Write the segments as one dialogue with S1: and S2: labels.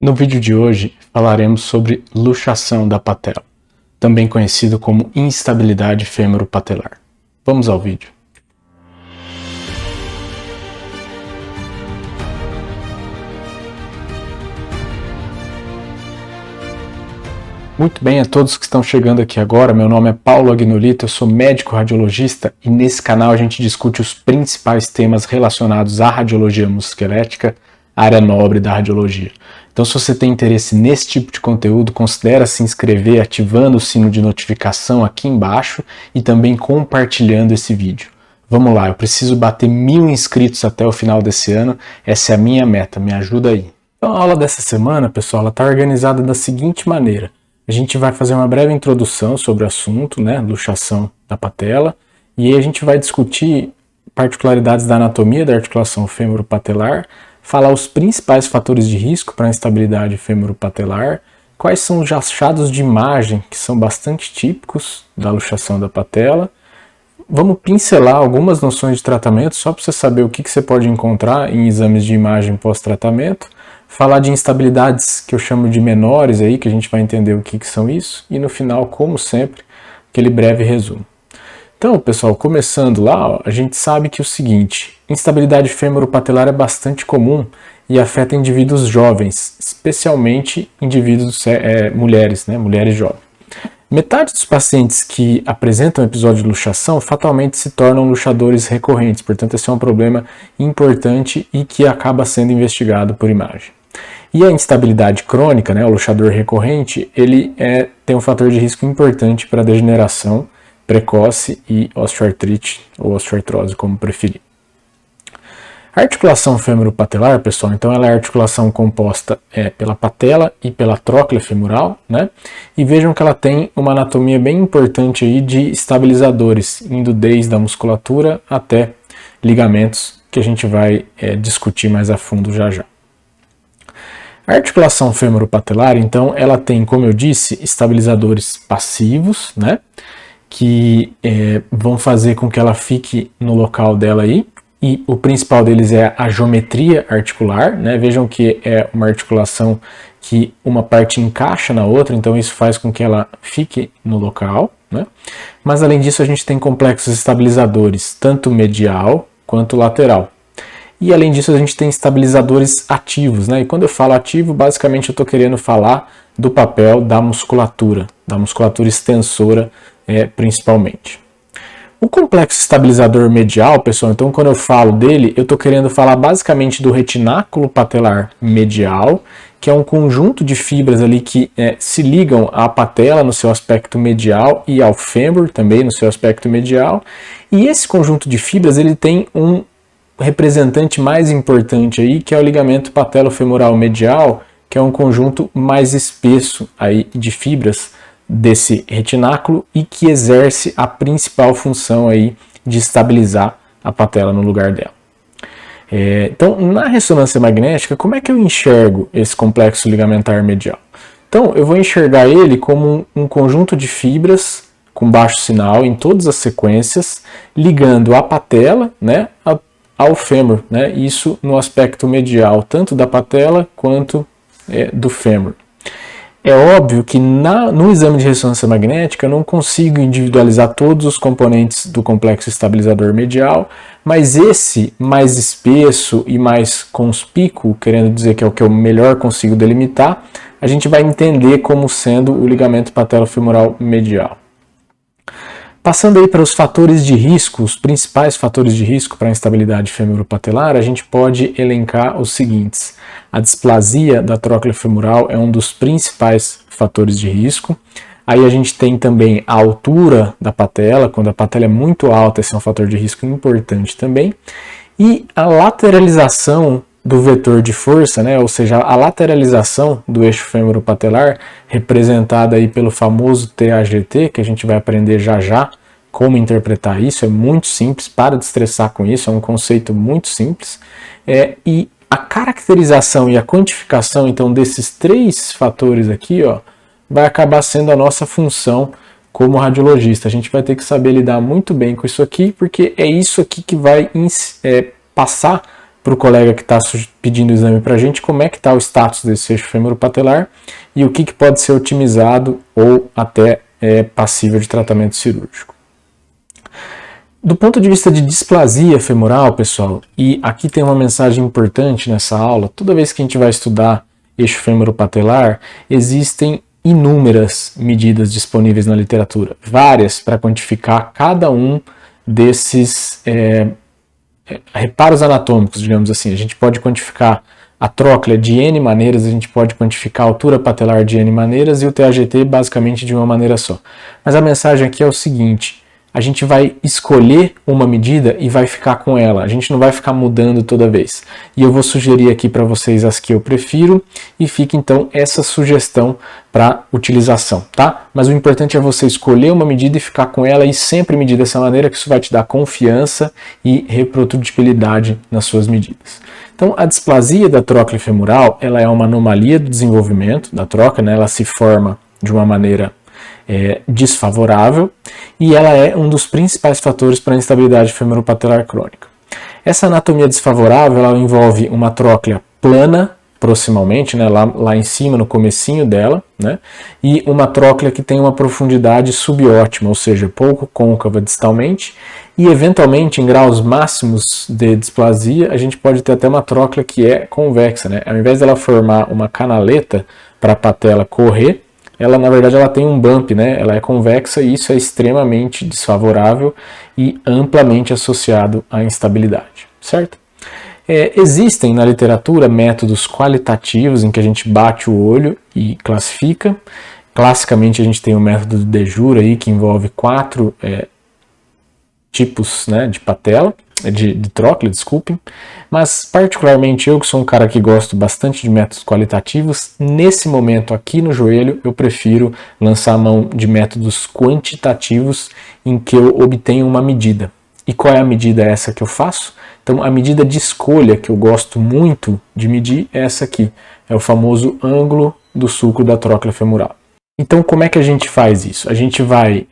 S1: No vídeo de hoje falaremos sobre luxação da patela, também conhecido como instabilidade fêmuro-patelar. Vamos ao vídeo. Muito bem a todos que estão chegando aqui agora, meu nome é Paulo Agnolito, eu sou médico radiologista e nesse canal a gente discute os principais temas relacionados à radiologia musculoesquelética, área nobre da radiologia. Então, se você tem interesse nesse tipo de conteúdo, considere se inscrever ativando o sino de notificação aqui embaixo e também compartilhando esse vídeo. Vamos lá, eu preciso bater 1000 inscritos até o final desse ano, essa é a minha meta, me ajuda aí. Então, a aula dessa semana, pessoal, ela está organizada da seguinte maneira. A gente vai fazer uma breve introdução sobre o assunto, luxação da patela, e aí a gente vai discutir particularidades da anatomia da articulação fêmuro-patelar, falar os principais fatores de risco para a instabilidade fêmuro-patelar, quais são os achados de imagem que são bastante típicos da luxação da patela. Vamos pincelar algumas noções de tratamento, só para você saber o que você pode encontrar em exames de imagem pós-tratamento, falar de instabilidades que eu chamo de menores aí, que a gente vai entender o que são isso, e no final, como sempre, aquele breve resumo. Então, pessoal, começando lá, a gente sabe que o seguinte, instabilidade fêmuro-patelar é bastante comum e afeta indivíduos jovens, especialmente indivíduos mulheres jovens. Metade dos pacientes que apresentam episódio de luxação fatalmente se tornam luxadores recorrentes, portanto esse é um problema importante e que acaba sendo investigado por imagem. E a instabilidade crônica, o luxador recorrente, ele tem um fator de risco importante para a degeneração precoce e osteoartrite ou osteoartrose, como preferir. A articulação fêmuro-patelar, pessoal, então ela é a articulação composta pela patela e pela tróclea femoral, E vejam que ela tem uma anatomia bem importante aí de estabilizadores, indo desde a musculatura até ligamentos, que a gente vai discutir mais a fundo já já. A articulação fêmuro-patelar, então, ela tem, como eu disse, estabilizadores passivos, que vão fazer com que ela fique no local dela aí, e o principal deles é a geometria articular, Vejam que é uma articulação que uma parte encaixa na outra, então isso faz com que ela fique no local, Mas além disso a gente tem complexos estabilizadores, tanto medial quanto lateral. E além disso a gente tem estabilizadores ativos, E quando eu falo ativo, basicamente eu estou querendo falar do papel da musculatura extensora principalmente. O complexo estabilizador medial, pessoal, então quando eu falo dele, eu estou querendo falar basicamente do retináculo patelar medial, que é um conjunto de fibras ali que se ligam à patela no seu aspecto medial e ao fêmur também no seu aspecto medial. E esse conjunto de fibras ele tem um representante mais importante aí, que é o ligamento patelo-femoral medial, que é um conjunto mais espesso aí de fibras desse retináculo e que exerce a principal função aí de estabilizar a patela no lugar dela. Então, na ressonância magnética, como é que eu enxergo esse complexo ligamentar medial? Então, eu vou enxergar ele como um conjunto de fibras com baixo sinal em todas as sequências, ligando a patela ao fêmur, isso no aspecto medial, tanto da patela quanto do fêmur. É óbvio que no exame de ressonância magnética eu não consigo individualizar todos os componentes do complexo estabilizador medial, mas esse mais espesso e mais conspícuo, querendo dizer que é o que eu melhor consigo delimitar, a gente vai entender como sendo o ligamento patelo-femoral medial. Passando aí para os fatores de risco, os principais fatores de risco para a instabilidade fêmuro-patelar, a gente pode elencar os seguintes. A displasia da tróclea femoral é um dos principais fatores de risco. Aí a gente tem também a altura da patela, quando a patela é muito alta, esse é um fator de risco importante também. E a lateralização do vetor de força, ou seja, a lateralização do eixo fêmuro-patelar, representada aí pelo famoso TAGT, que a gente vai aprender já já como interpretar isso, é muito simples, para de estressar com isso, é um conceito muito simples. E a caracterização e a quantificação, então, desses três fatores aqui, vai acabar sendo a nossa função como radiologista. A gente vai ter que saber lidar muito bem com isso aqui, porque é isso aqui que vai passar para o colega que está pedindo o exame para a gente como é que está o status desse eixo femoropatelar e o que pode ser otimizado ou até passível de tratamento cirúrgico. Do ponto de vista de displasia femoral, pessoal, e aqui tem uma mensagem importante nessa aula, toda vez que a gente vai estudar eixo femoropatelar, existem inúmeras medidas disponíveis na literatura, várias para quantificar cada um desses reparos anatômicos, digamos assim. A gente pode quantificar a tróclea de N maneiras, a gente pode quantificar a altura patelar de N maneiras e o TAGT basicamente de uma maneira só. Mas a mensagem aqui é o seguinte: a gente vai escolher uma medida e vai ficar com ela, a gente não vai ficar mudando toda vez. E eu vou sugerir aqui para vocês as que eu prefiro e fica então essa sugestão para utilização, tá? Mas o importante é você escolher uma medida e ficar com ela e sempre medir dessa maneira, que isso vai te dar confiança e reprodutibilidade nas suas medidas. Então, a displasia da tróclea femoral, ela é uma anomalia do desenvolvimento da tróclea, né? Ela se forma de uma maneira desfavorável e ela é um dos principais fatores para a instabilidade femoropatelar crônica. Essa anatomia desfavorável ela envolve uma tróclea plana proximalmente, né, lá em cima no comecinho dela, né, e uma tróclea que tem uma profundidade subótima, ou seja, pouco côncava distalmente, e eventualmente em graus máximos de displasia a gente pode ter até uma tróclea que é convexa, né, ao invés dela formar uma canaleta para a patela correr, ela na verdade ela tem um bump, né? Ela é convexa e isso é extremamente desfavorável e amplamente associado à instabilidade, certo? Existem na literatura métodos qualitativos em que a gente bate o olho e classifica. Classicamente a gente tem o método de De Jure aí, que envolve 4 tipos, né, de patela, de tróclea, desculpem, mas particularmente eu que sou um cara que gosto bastante de métodos qualitativos, nesse momento aqui no joelho eu prefiro lançar a mão de métodos quantitativos em que eu obtenho uma medida. E qual é a medida essa que eu faço? Então a medida de escolha que eu gosto muito de medir é essa aqui, é o famoso ângulo do sulco da tróclea femoral. Então, como é que a gente faz isso? A gente vai...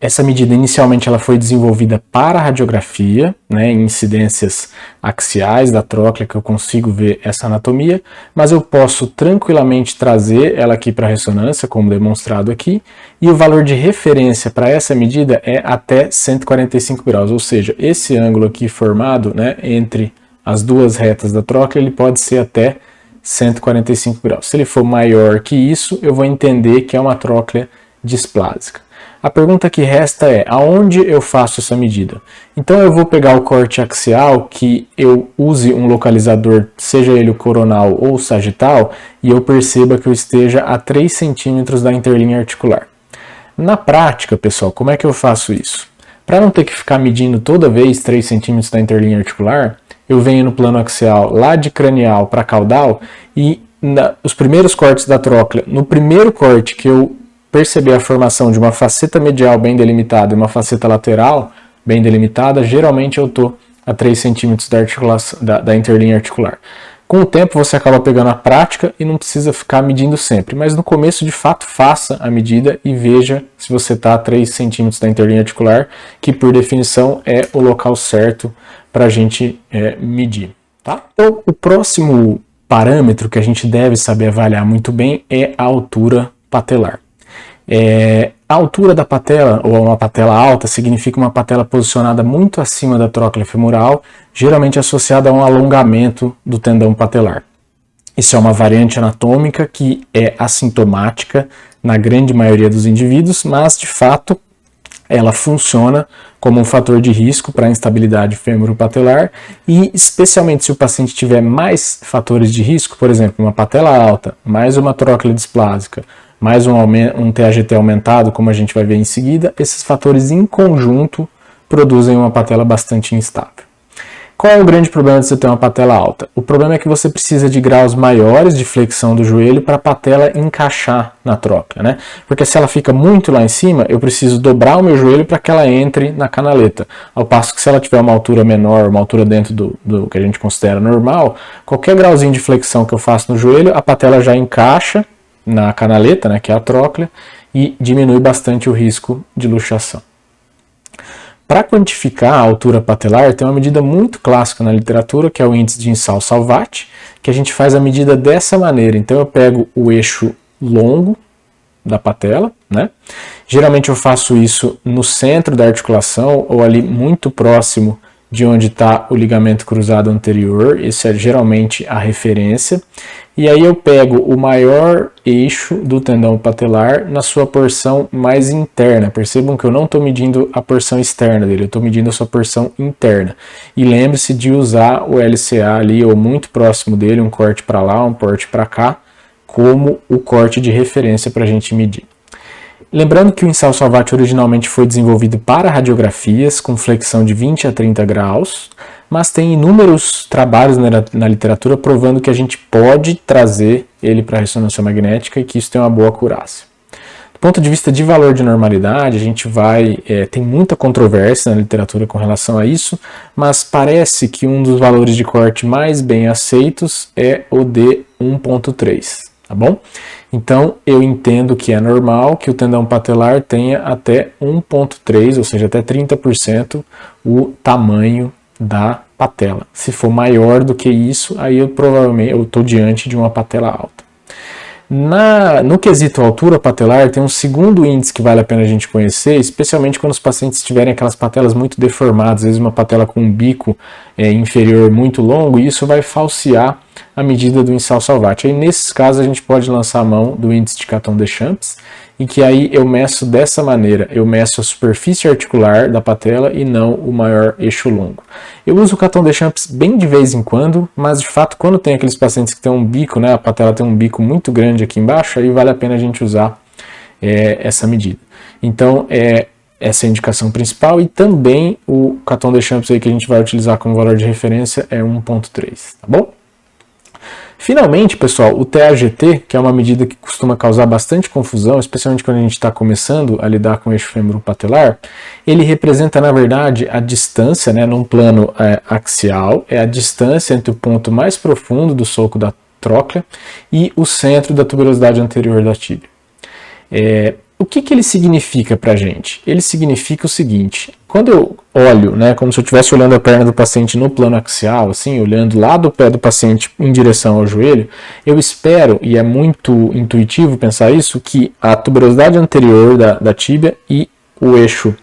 S1: essa medida, inicialmente, ela foi desenvolvida para a radiografia, né, em incidências axiais da tróclea, que eu consigo ver essa anatomia, mas eu posso tranquilamente trazer ela aqui para a ressonância, como demonstrado aqui, e o valor de referência para essa medida é até 145 graus, ou seja, esse ângulo aqui formado, né, entre as duas retas da tróclea, ele pode ser até 145 graus. Se ele for maior que isso, eu vou entender que é uma tróclea displásica. A pergunta que resta é, aonde eu faço essa medida? Então eu vou pegar o corte axial, que eu use um localizador, seja ele o coronal ou o sagital, e eu perceba que eu esteja a 3 centímetros da interlinha articular. Na prática, pessoal, como é que eu faço isso? Para não ter que ficar medindo toda vez 3 centímetros da interlinha articular, eu venho no plano axial lá de cranial para caudal e os primeiros cortes da tróclea, no primeiro corte que eu perceber a formação de uma faceta medial bem delimitada e uma faceta lateral bem delimitada, geralmente eu estou a 3 centímetros da interlinha articular. Com o tempo você acaba pegando a prática e não precisa ficar medindo sempre, mas no começo de fato faça a medida e veja se você está a 3 centímetros da interlinha articular, que por definição é o local certo para a gente medir. Tá? Então o próximo parâmetro que a gente deve saber avaliar muito bem é a altura patelar. A altura da patela, ou uma patela alta, significa uma patela posicionada muito acima da tróclea femoral, geralmente associada a um alongamento do tendão patelar. Isso é uma variante anatômica que é assintomática na grande maioria dos indivíduos, mas de fato ela funciona como um fator de risco para a instabilidade femoropatelar e especialmente se o paciente tiver mais fatores de risco, por exemplo, uma patela alta, mais uma tróclea displásica, mais um TAGT aumentado, como a gente vai ver em seguida, esses fatores em conjunto produzem uma patela bastante instável. Qual é o grande problema de você ter uma patela alta? O problema é que você precisa de graus maiores de flexão do joelho para a patela encaixar na tróclea, né? Porque se ela fica muito lá em cima, eu preciso dobrar o meu joelho para que ela entre na canaleta. Ao passo que se ela tiver uma altura menor, uma altura dentro do que a gente considera normal, qualquer grauzinho de flexão que eu faço no joelho, a patela já encaixa na canaleta, né, que é a tróclea, e diminui bastante o risco de luxação. Para quantificar a altura patelar, tem uma medida muito clássica na literatura, que é o índice de Insall-Salvati, que a gente faz a medida dessa maneira. Então eu pego o eixo longo da patela, né? Geralmente eu faço isso no centro da articulação ou ali muito próximo de onde está o ligamento cruzado anterior. Esse é geralmente a referência. E aí eu pego o maior eixo do tendão patelar na sua porção mais interna. Percebam que eu não estou medindo a porção externa dele, eu estou medindo a sua porção interna. E lembre-se de usar o LCA ali, ou muito próximo dele, um corte para lá, um corte para cá, como o corte de referência para a gente medir. Lembrando que o Insall-Salvati originalmente foi desenvolvido para radiografias com flexão de 20 a 30 graus, mas tem inúmeros trabalhos na literatura provando que a gente pode trazer ele para a ressonância magnética e que isso tem uma boa acurácia. Do ponto de vista de valor de normalidade, a gente tem muita controvérsia na literatura com relação a isso, mas parece que um dos valores de corte mais bem aceitos é o de 1.3, tá bom? Então, eu entendo que é normal que o tendão patelar tenha até 1.3, ou seja, até 30% o tamanho da patela. Se for maior do que isso, aí eu estou diante de uma patela alta. No quesito altura patelar, tem um segundo índice que vale a pena a gente conhecer, especialmente quando os pacientes tiverem aquelas patelas muito deformadas, às vezes uma patela com um bico inferior muito longo, e isso vai falsear a medida do Insall-Salvati. Aí, nesses casos, a gente pode lançar a mão do índice de Caton-Deschamps, e que aí eu meço dessa maneira, eu meço a superfície articular da patela e não o maior eixo longo. Eu uso o Caton-Deschamps bem de vez em quando, mas de fato quando tem aqueles pacientes que tem um bico, né, a patela tem um bico muito grande aqui embaixo, aí vale a pena a gente usar essa medida. Então essa é a indicação principal, e também o Caton-Deschamps aí que a gente vai utilizar como valor de referência é 1.3, tá bom? Finalmente, pessoal, o TAGT, que é uma medida que costuma causar bastante confusão, especialmente quando a gente está começando a lidar com o eixo fêmuro-patelar, ele representa, na verdade, a distância, né, num plano axial, é a distância entre o ponto mais profundo do sulco da tróclea e o centro da tuberosidade anterior da tíbia. O que ele significa para a gente? Ele significa o seguinte: quando eu olho, né, como se eu estivesse olhando a perna do paciente no plano axial, assim, olhando lá do pé do paciente em direção ao joelho, eu espero, e é muito intuitivo pensar isso, que a tuberosidade anterior da tíbia e o eixo,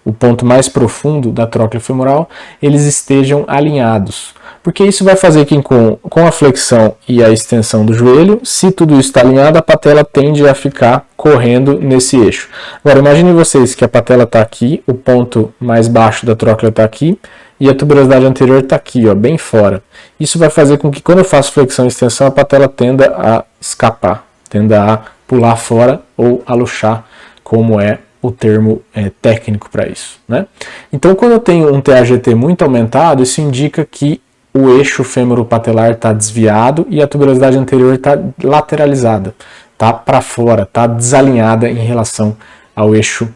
S1: o ponto mais profundo da tróclea femoral, eles estejam alinhados. Porque isso vai fazer que com a flexão e a extensão do joelho, se tudo isso está alinhado, a patela tende a ficar correndo nesse eixo. Agora imaginem vocês que a patela está aqui, o ponto mais baixo da tróclea está aqui, e a tuberosidade anterior está aqui, ó, bem fora. Isso vai fazer com que quando eu faço flexão e extensão, a patela tenda a escapar, tenda a pular fora ou a luxar, como é o termo técnico para isso, né? Então, quando eu tenho um TAGT muito aumentado, isso indica que o eixo fêmuro-patelar está desviado e a tuberosidade anterior está lateralizada, está para fora, está desalinhada em relação ao eixo,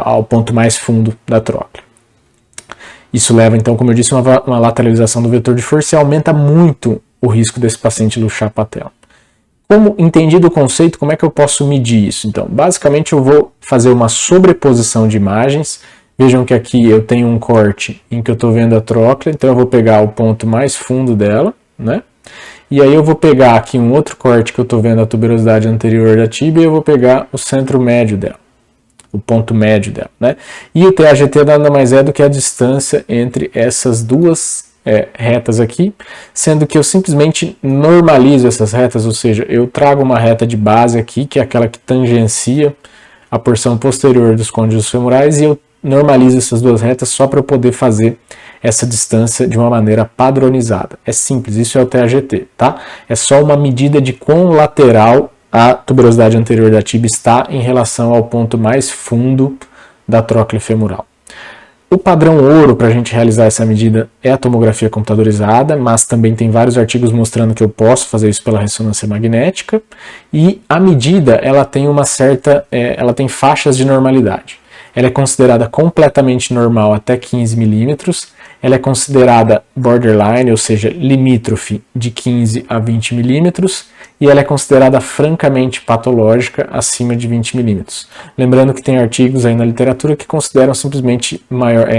S1: ao ponto mais fundo da tróclea. Isso leva, então, como eu disse, uma lateralização do vetor de força e aumenta muito o risco desse paciente luxar a patela. Como entendido o conceito, como é que eu posso medir isso? Então, basicamente eu vou fazer uma sobreposição de imagens. Vejam que aqui eu tenho um corte em que eu estou vendo a tróclea, então eu vou pegar o ponto mais fundo dela, né? E aí eu vou pegar aqui um outro corte que eu estou vendo a tuberosidade anterior da tíbia e eu vou pegar o centro médio dela, o ponto médio dela, né? E o TAGT nada mais é do que a distância entre essas duas retas aqui, sendo que eu simplesmente normalizo essas retas, ou seja, eu trago uma reta de base aqui, que é aquela que tangencia a porção posterior dos côndilos femorais, e eu normalizo essas duas retas só para eu poder fazer essa distância de uma maneira padronizada. É simples, isso é o TAGT, tá? É só uma medida de quão lateral a tuberosidade anterior da tíbia está em relação ao ponto mais fundo da tróclea femoral. O padrão ouro para a gente realizar essa medida é a tomografia computadorizada, mas também tem vários artigos mostrando que eu posso fazer isso pela ressonância magnética, e a medida ela tem uma certa, ela tem faixas de normalidade. Ela é considerada completamente normal até 15 milímetros, ela é considerada borderline, ou seja, limítrofe de 15 a 20 milímetros, e ela é considerada francamente patológica acima de 20 milímetros. Lembrando que tem artigos aí na literatura que consideram simplesmente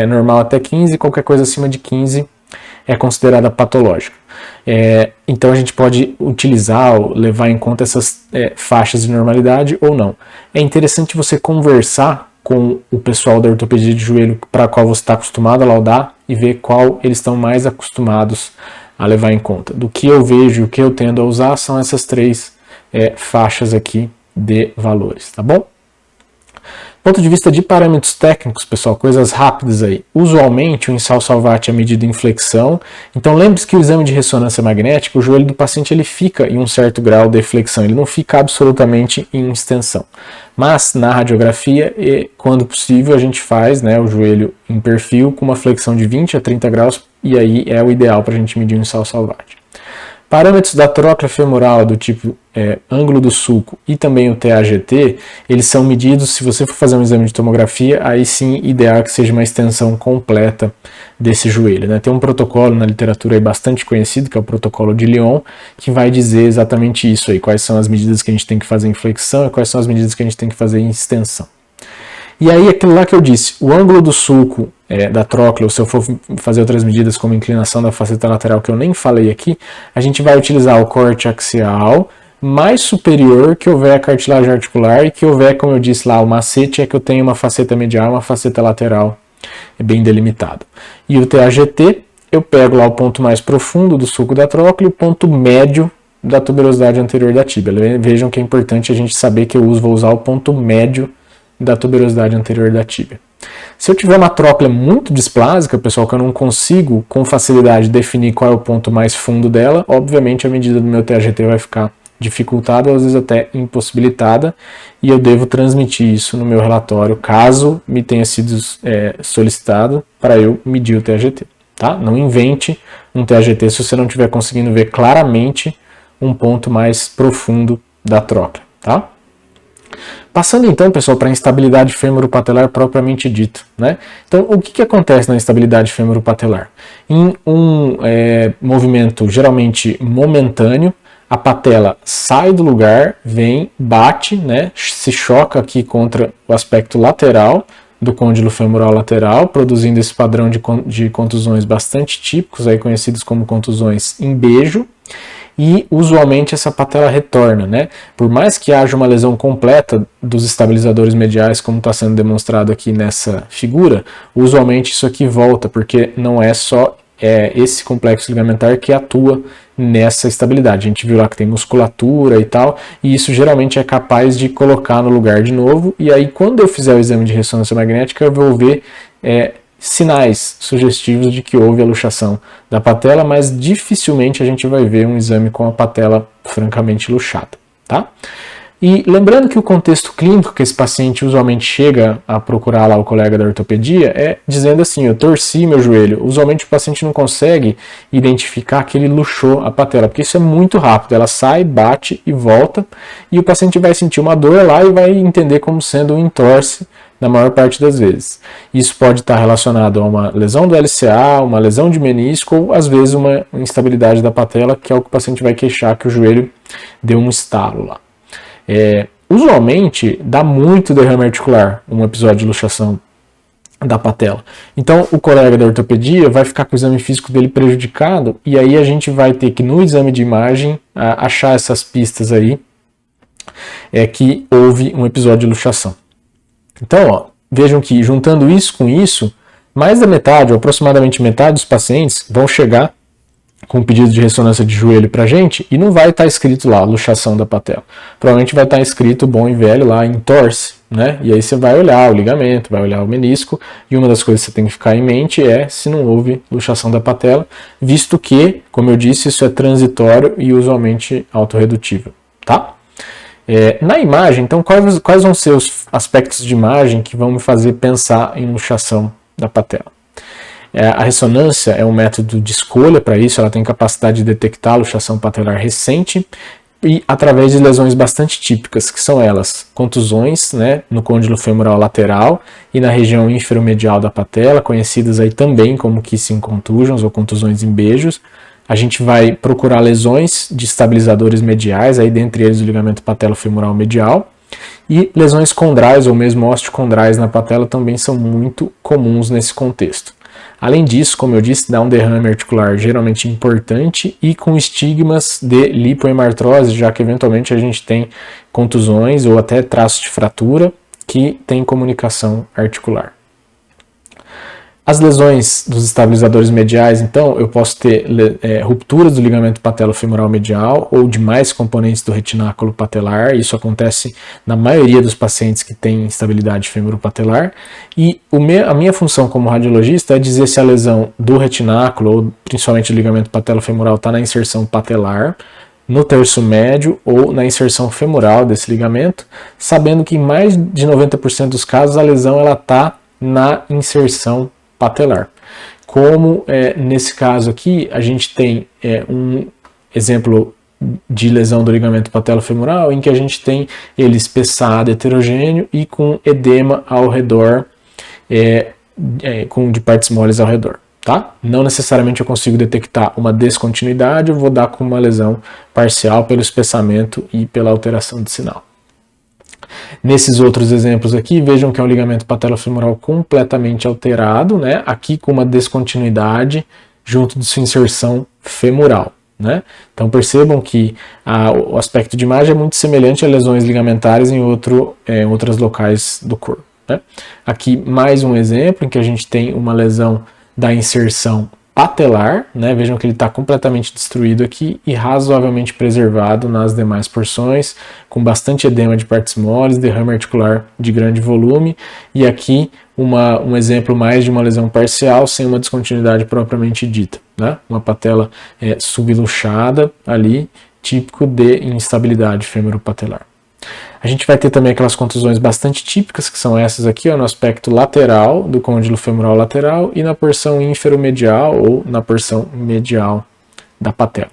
S1: normal até 15, qualquer coisa acima de 15 é considerada patológica. Então a gente pode utilizar ou levar em conta essas faixas de normalidade ou não. É interessante você conversar com o pessoal da ortopedia de joelho para qual você está acostumado a laudar e ver qual eles estão mais acostumados a levar em conta. Do que eu vejo, o que eu tendo a usar são essas três faixas aqui de valores, tá bom? Ponto de vista de parâmetros técnicos, pessoal, coisas rápidas aí. Usualmente o Insal Salvati é medido em flexão, então lembre-se que o exame de ressonância magnética, o joelho do paciente ele fica em um certo grau de flexão, ele não fica absolutamente em extensão. Mas na radiografia, quando possível, a gente faz o joelho em perfil com uma flexão de 20 a 30 graus, e aí é o ideal para a gente medir o Insal Salvati. Parâmetros da tróclea femoral do tipo ângulo do sulco e também o TAGT, eles são medidos, se você for fazer um exame de tomografia, aí sim ideal que seja uma extensão completa desse joelho, né? Tem um protocolo na literatura aí bastante conhecido, que é o protocolo de Lyon, que vai dizer exatamente isso aí, quais são as medidas que a gente tem que fazer em flexão e quais são as medidas que a gente tem que fazer em extensão. E aí aquilo lá que eu disse, o ângulo do sulco da tróclea, ou se eu for fazer outras medidas como inclinação da faceta lateral, que eu nem falei aqui, a gente vai utilizar o corte axial mais superior que houver a cartilagem articular e que houver, como eu disse lá, o macete é que eu tenho uma faceta medial e uma faceta lateral bem delimitado. E o TAGT, eu pego lá o ponto mais profundo do sulco da tróclea e o ponto médio da tuberosidade anterior da tíbia. Vejam que é importante a gente saber que eu vou usar o ponto médio da tuberosidade anterior da tíbia. Se eu tiver uma tróclea muito displásica, pessoal, que eu não consigo com facilidade definir qual é o ponto mais fundo dela, obviamente a medida do meu TAGT vai ficar dificultada ou às vezes até impossibilitada, e eu devo transmitir isso no meu relatório, caso me tenha sido solicitado para eu medir o TAGT. Tá? Não invente um TAGT se você não estiver conseguindo ver claramente um ponto mais profundo da tróclea. Tá? Passando então, pessoal, para a instabilidade fêmuro-patelar propriamente dito, né? Então, o que acontece na instabilidade fêmuro-patelar? Em um movimento geralmente momentâneo, a patela sai do lugar, vem, bate, né? Se choca aqui contra o aspecto lateral do côndilo femoral lateral, produzindo esse padrão de contusões bastante típicos, aí conhecidos como contusões em beijo. E usualmente essa patela retorna, né? Por mais que haja uma lesão completa dos estabilizadores mediais, como está sendo demonstrado aqui nessa figura, usualmente isso aqui volta, porque não é só esse complexo ligamentar que atua nessa estabilidade. A gente viu lá que tem musculatura e tal, e isso geralmente é capaz de colocar no lugar de novo, e aí quando eu fizer o exame de ressonância magnética eu vou ver sinais sugestivos de que houve a luxação da patela, mas dificilmente a gente vai ver um exame com a patela francamente luxada, tá? E lembrando que o contexto clínico que esse paciente usualmente chega a procurar lá o colega da ortopedia é dizendo assim, eu torci meu joelho. Usualmente o paciente não consegue identificar que ele luxou a patela, porque isso é muito rápido, ela sai, bate e volta, e o paciente vai sentir uma dor lá e vai entender como sendo um entorse na maior parte das vezes. Isso pode estar relacionado a uma lesão do LCA, uma lesão de menisco ou às vezes uma instabilidade da patela, que é o que o paciente vai queixar que o joelho deu um estalo lá. Usualmente dá muito derrame articular um episódio de luxação da patela. Então o colega da ortopedia vai ficar com o exame físico dele prejudicado e aí a gente vai ter que no exame de imagem achar essas pistas aí que houve um episódio de luxação. Então, vejam que juntando isso com isso, mais da metade, ou aproximadamente metade dos pacientes vão chegar com um pedido de ressonância de joelho pra gente e não vai estar escrito lá, luxação da patela. Provavelmente vai estar escrito bom e velho lá, entorse, né? E aí você vai olhar o ligamento, vai olhar o menisco, e uma das coisas que você tem que ficar em mente é se não houve luxação da patela, visto que, como eu disse, isso é transitório e usualmente autorredutível, tá? Na imagem, então, quais vão ser os aspectos de imagem que vão me fazer pensar em luxação da patela? A ressonância é um método de escolha para isso, ela tem capacidade de detectar a luxação patelar recente e através de lesões bastante típicas, que são elas, contusões, né, no côndilo femoral lateral e na região inferomedial da patela, conhecidas aí também como kissing contusions ou contusões em beijos, A gente vai procurar lesões de estabilizadores mediais, aí dentre eles o ligamento patelofemoral medial, e lesões condrais ou mesmo osteocondrais na patela também são muito comuns nesse contexto. Além disso, como eu disse, dá um derrame articular geralmente importante e com estigmas de lipohemartrose, já que eventualmente a gente tem contusões ou até traços de fratura que tem comunicação articular. As lesões dos estabilizadores mediais, então, eu posso ter rupturas do ligamento patelofemoral medial ou de mais componentes do retináculo patelar. Isso acontece na maioria dos pacientes que têm instabilidade femoropatelar. E a minha função como radiologista é dizer se a lesão do retináculo, ou principalmente do ligamento patelofemoral, está na inserção patelar, no terço médio ou na inserção femoral desse ligamento, sabendo que em mais de 90% dos casos a lesão está na inserção patelar. Como nesse caso aqui, a gente tem um exemplo de lesão do ligamento patelofemoral em que a gente tem ele espessado, heterogêneo e com edema ao redor, de partes moles ao redor. Tá? Não necessariamente eu consigo detectar uma descontinuidade, eu vou dar com uma lesão parcial pelo espessamento e pela alteração de sinal. Nesses outros exemplos aqui, vejam que é um ligamento patelofemoral completamente alterado, né? Aqui com uma descontinuidade junto de sua inserção femoral, né? Então percebam que o aspecto de imagem é muito semelhante a lesões ligamentares em outros locais do corpo, né? Aqui mais um exemplo em que a gente tem uma lesão da inserção patelar, né? Vejam que ele está completamente destruído aqui e razoavelmente preservado nas demais porções, com bastante edema de partes moles, derrame articular de grande volume, e aqui um exemplo mais de uma lesão parcial sem uma descontinuidade propriamente dita, né? Uma patela subluxada ali, típico de instabilidade femoropatelar. A gente vai ter também aquelas contusões bastante típicas, que são essas aqui, no aspecto lateral do côndilo femoral lateral e na porção ínferomedial ou na porção medial da patela.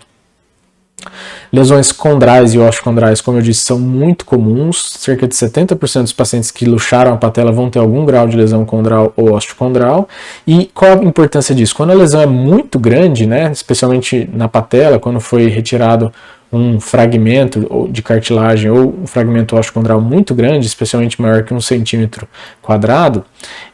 S1: Lesões condrais e osteocondrais, como eu disse, são muito comuns. Cerca de 70% dos pacientes que luxaram a patela vão ter algum grau de lesão condral ou osteocondral. E qual a importância disso? Quando a lesão é muito grande, né, especialmente na patela, quando foi retirado um fragmento de cartilagem ou um fragmento osteocondral muito grande, especialmente maior que 1 centímetro quadrado,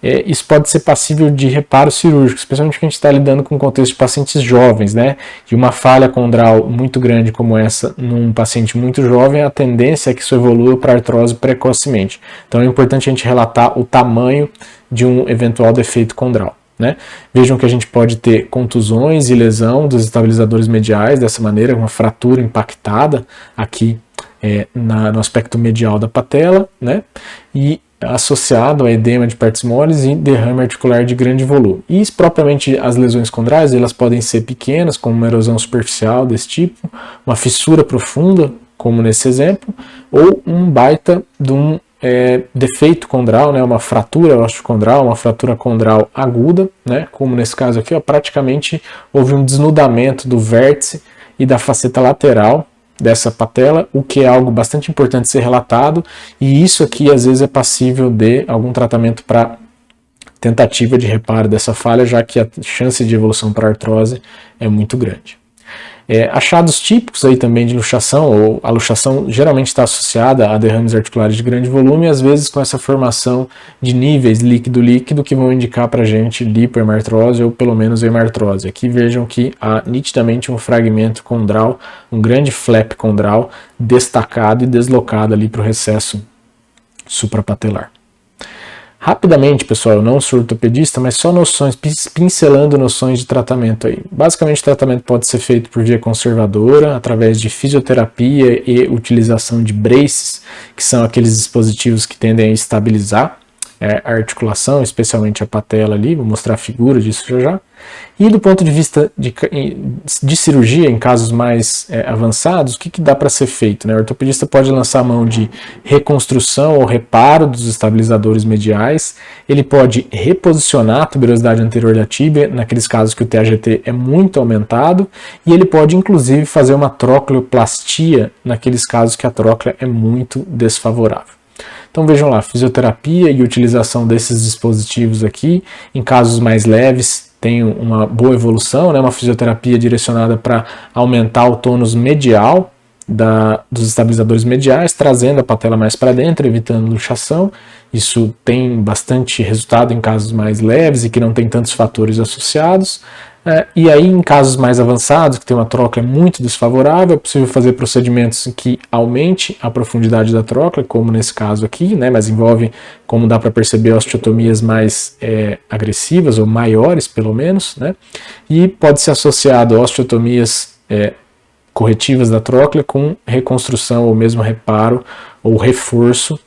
S1: isso pode ser passível de reparo cirúrgico, especialmente porque a gente está lidando com o contexto de pacientes jovens, né? E uma falha condral muito grande como essa num paciente muito jovem, a tendência é que isso evolua para artrose precocemente. Então é importante a gente relatar o tamanho de um eventual defeito condral, né? Vejam que a gente pode ter contusões e lesão dos estabilizadores mediais dessa maneira, uma fratura impactada aqui no aspecto medial da patela, né? E associado a edema de partes moles e derrame articular de grande volume. E propriamente as lesões condrais, elas podem ser pequenas, como uma erosão superficial desse tipo, uma fissura profunda, como nesse exemplo, ou um baita de um defeito condral, né, uma fratura osteocondral, uma fratura condral aguda, né, como nesse caso aqui, praticamente houve um desnudamento do vértice e da faceta lateral dessa patela, o que é algo bastante importante ser relatado, e isso aqui às vezes é passível de algum tratamento para tentativa de reparo dessa falha, já que a chance de evolução para artrose é muito grande. Achados típicos aí também de luxação, ou a luxação geralmente está associada a derrames articulares de grande volume, às vezes com essa formação de níveis líquido-líquido que vão indicar para a gente lipohemartrose ou pelo menos hemartrose. Aqui vejam que há nitidamente um fragmento condral, um grande flap condral destacado e deslocado ali para o recesso suprapatelar. Rapidamente, pessoal, eu não sou ortopedista, mas só noções, pincelando noções de tratamento aí. Basicamente, o tratamento pode ser feito por via conservadora, através de fisioterapia e utilização de braces, que são aqueles dispositivos que tendem a estabilizar a articulação, especialmente a patela ali, vou mostrar a figura disso já. E do ponto de vista de cirurgia, em casos mais avançados, o que dá para ser feito, né? O ortopedista pode lançar a mão de reconstrução ou reparo dos estabilizadores mediais, ele pode reposicionar a tuberosidade anterior da tíbia, naqueles casos que o TAGT é muito aumentado, e ele pode inclusive fazer uma trocleoplastia, naqueles casos que a tróclea é muito desfavorável. Então vejam lá, fisioterapia e utilização desses dispositivos aqui, em casos mais leves, tem uma boa evolução, né, uma fisioterapia direcionada para aumentar o tônus medial dos estabilizadores mediais, trazendo a patela mais para dentro, evitando luxação. Isso tem bastante resultado em casos mais leves e que não tem tantos fatores associados. E aí, em casos mais avançados, que tem uma tróclea muito desfavorável, é possível fazer procedimentos que aumente a profundidade da tróclea, como nesse caso aqui, né, mas envolve, como dá para perceber, osteotomias mais agressivas, ou maiores pelo menos, né, e pode ser associado a osteotomias corretivas da tróclea com reconstrução ou mesmo reparo ou reforço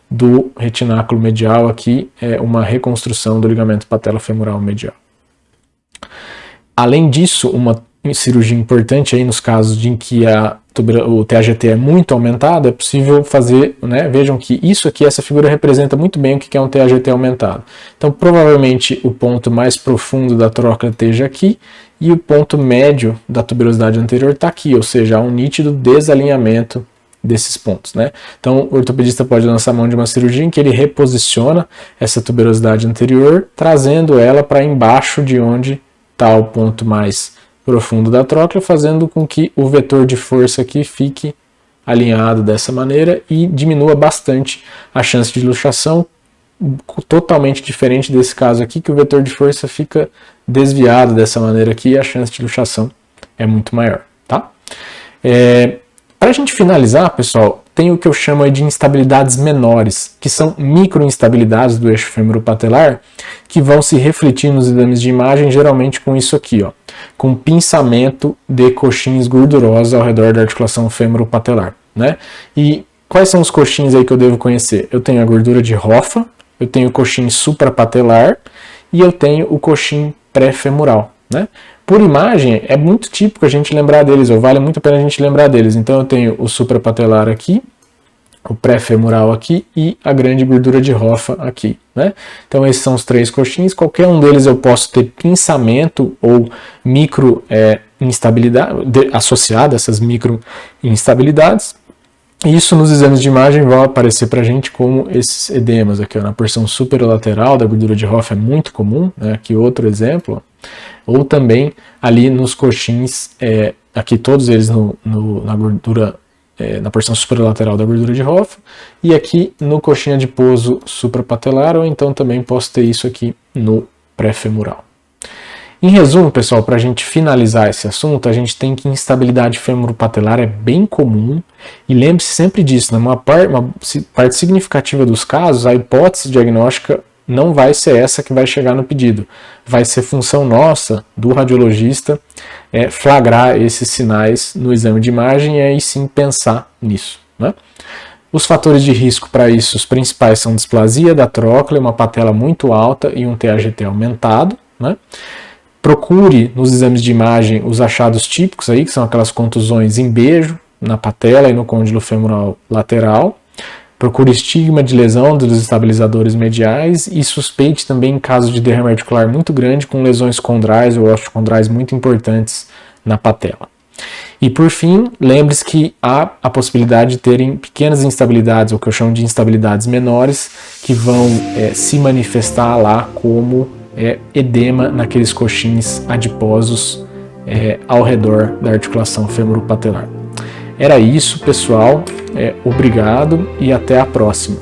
S1: do retináculo medial, aqui uma reconstrução do ligamento patelo-femoral medial. Além disso, uma cirurgia importante aí nos casos em que o TAGT é muito aumentado, é possível fazer, né, vejam que isso aqui, essa figura representa muito bem o que é um TAGT aumentado. Então, provavelmente o ponto mais profundo da tróclea esteja aqui e o ponto médio da tuberosidade anterior está aqui, ou seja, há um nítido desalinhamento desses pontos, né? Então, o ortopedista pode lançar mão de uma cirurgia em que ele reposiciona essa tuberosidade anterior, trazendo ela para embaixo de onde está o ponto mais profundo da tróclea, fazendo com que o vetor de força aqui fique alinhado dessa maneira e diminua bastante a chance de luxação, totalmente diferente desse caso aqui, que o vetor de força fica desviado dessa maneira aqui e a chance de luxação é muito maior, tá? Para a gente finalizar, pessoal, tem o que eu chamo de instabilidades menores, que são microinstabilidades do eixo femoropatelar, que vão se refletir nos exames de imagem, geralmente com isso aqui, ó, com pinçamento de coxins gordurosos ao redor da articulação femoropatelar, né? E quais são os coxins aí que eu devo conhecer? Eu tenho a gordura de Hoffa, eu tenho o coxim suprapatelar e eu tenho o coxim pré-femoral, né? Por imagem, é muito típico a gente lembrar deles, ou vale muito a pena a gente lembrar deles. Então eu tenho o suprapatelar aqui, o pré-femoral aqui e a grande gordura de Hoffa aqui, né? Então esses são os três coxins, qualquer um deles eu posso ter pinçamento ou micro instabilidade associada a essas micro instabilidades. Isso nos exames de imagem vai aparecer para a gente como esses edemas aqui, ó, na porção superolateral da gordura de Hoffa é muito comum, né? Aqui outro exemplo, ou também ali nos coxins, aqui todos eles na gordura, na porção superolateral da gordura de Hoffa, e aqui no coxim adiposo suprapatelar, ou então também posso ter isso aqui no pré-femoral. Em resumo, pessoal, para a gente finalizar esse assunto, a gente tem que instabilidade femoropatelar é bem comum, e lembre-se sempre disso, uma parte significativa dos casos, a hipótese diagnóstica não vai ser essa que vai chegar no pedido, vai ser função nossa, do radiologista, flagrar esses sinais no exame de imagem e aí sim pensar nisso, né? Os fatores de risco para isso, os principais são displasia da tróclea, uma patela muito alta e um TAGT aumentado, né? Procure nos exames de imagem os achados típicos aí, que são aquelas contusões em beijo, na patela e no côndilo femoral lateral. Procure estigma de lesão dos estabilizadores mediais e suspeite também em casos de derrame articular muito grande com lesões condrais ou osteocondrais muito importantes na patela. E por fim, lembre-se que há a possibilidade de terem pequenas instabilidades, ou que eu chamo de instabilidades menores, que vão se manifestar lá como edema naqueles coxins adiposos ao redor da articulação femoropatelar. Era isso, pessoal. Obrigado e até a próxima.